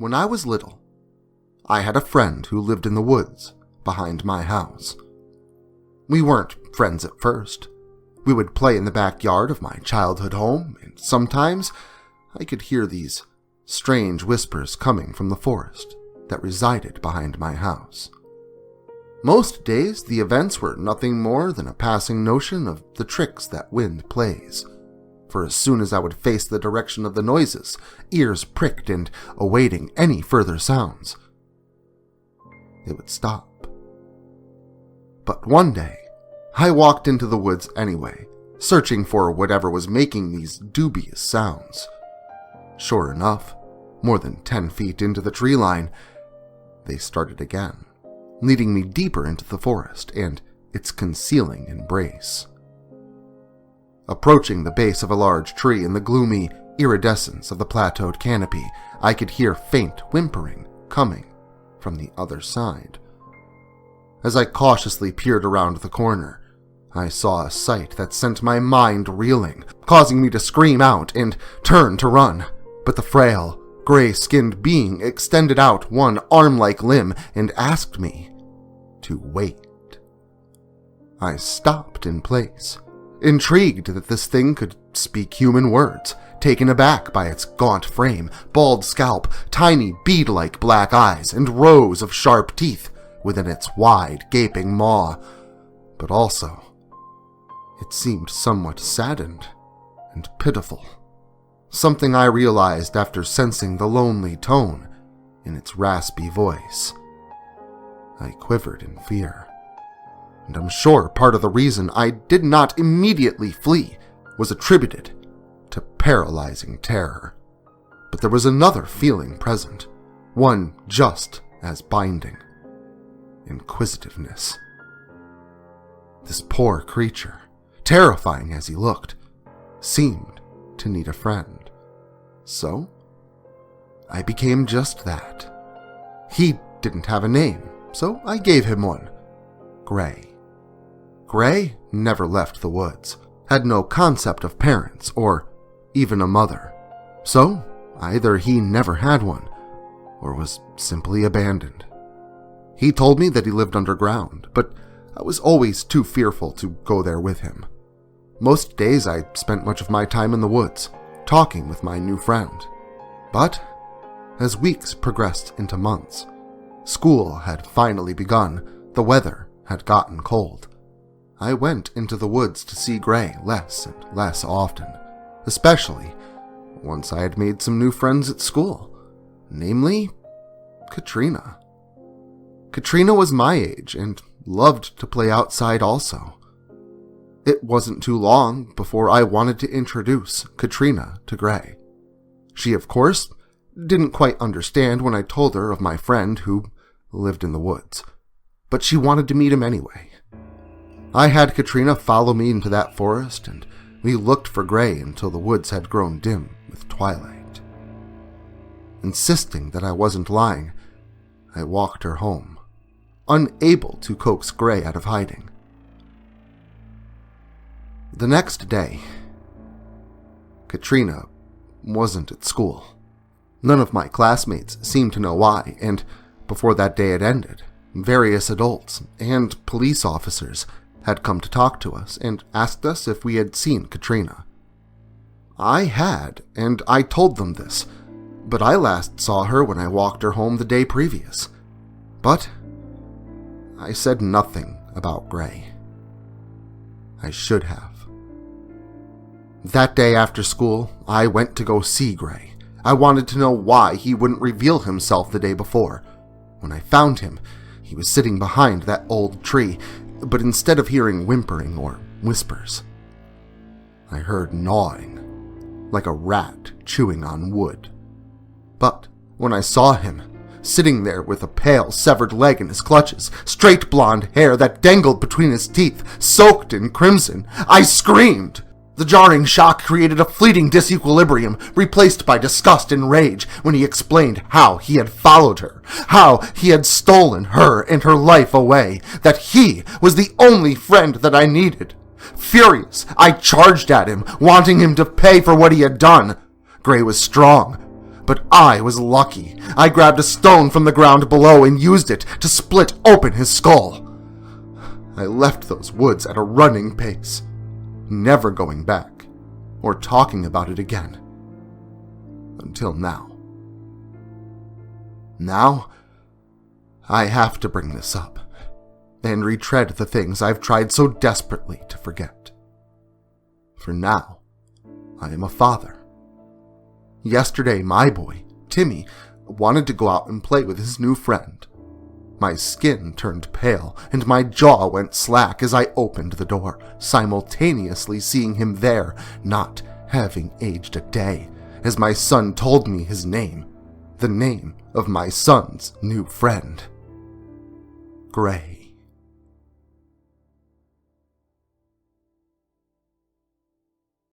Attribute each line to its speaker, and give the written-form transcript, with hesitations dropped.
Speaker 1: When I was little, I had a friend who lived in the woods behind my house. We weren't friends at first. We would play in the backyard of my childhood home, and sometimes I could hear these strange whispers coming from the forest that resided behind my house. Most days, the events were nothing more than a passing notion of the tricks that wind plays, for as soon as I would face the direction of the noises, ears pricked and awaiting any further sounds, it would stop. But one day, I walked into the woods anyway, searching for whatever was making these dubious sounds. Sure enough, more than 10 feet into the tree line, they started again, leading me deeper into the forest and its concealing embrace. Approaching the base of a large tree in the gloomy iridescence of the plateaued canopy, I could hear faint whimpering coming from the other side. As I cautiously peered around the corner, I saw a sight that sent my mind reeling, causing me to scream out and turn to run. But the frail, gray-skinned being extended out one arm-like limb and asked me to wait. I stopped in place, intrigued that this thing could speak human words, taken aback by its gaunt frame, bald scalp, tiny bead-like black eyes, and rows of sharp teeth within its wide, gaping maw. But also, it seemed somewhat saddened and pitiful, something I realized after sensing the lonely tone in its raspy voice. I quivered in fear, and I'm sure part of the reason I did not immediately flee was attributed to paralyzing terror. But there was another feeling present, one just as binding: inquisitiveness. This poor creature, terrifying as he looked, seemed to need a friend. So, I became just that. He didn't have a name, so I gave him one: Gray. Gray never left the woods, had no concept of parents or even a mother. So, either he never had one, or was simply abandoned. He told me that he lived underground, but I was always too fearful to go there with him. Most days I spent much of my time in the woods, talking with my new friend. But, as weeks progressed into months, school had finally begun, the weather had gotten cold. I went into the woods to see Gray less and less often, especially once I had made some new friends at school, namely Katrina. Katrina was my age and loved to play outside also. It wasn't too long before I wanted to introduce Katrina to Gray. She, of course, didn't quite understand when I told her of my friend who lived in the woods, but she wanted to meet him anyway. I had Katrina follow me into that forest, and we looked for Gray until the woods had grown dim with twilight. Insisting that I wasn't lying, I walked her home, unable to coax Gray out of hiding. The next day, Katrina wasn't at school. None of my classmates seemed to know why, and before that day had ended, various adults and police officers had come to talk to us and asked us if we had seen Katrina. I had, and I told them this, but I last saw her when I walked her home the day previous. But I said nothing about Gray. I should have. That day after school, I went to go see Gray. I wanted to know why he wouldn't reveal himself the day before. When I found him, he was sitting behind that old tree, but instead of hearing whimpering or whispers, I heard gnawing, like a rat chewing on wood. But when I saw him, sitting there with a pale, severed leg in his clutches, straight blonde hair that dangled between his teeth, soaked in crimson, I screamed. The jarring shock created a fleeting disequilibrium, replaced by disgust and rage when he explained how he had followed her, how he had stolen her and her life away, that he was the only friend that I needed. Furious, I charged at him, wanting him to pay for what he had done. Gray was strong, But I was lucky. I grabbed a stone from the ground below and used it to split open his skull. I left those woods at a running pace, never going back or talking about it again. Until now. Now, I have to bring this up and retread the things I've tried so desperately to forget. For now, I am a father. Yesterday, my boy, Timmy, wanted to go out and play with his new friend. My skin turned pale and my jaw went slack as I opened the door, simultaneously seeing him there, not having aged a day, as my son told me his name, the name of my son's new friend. Gray.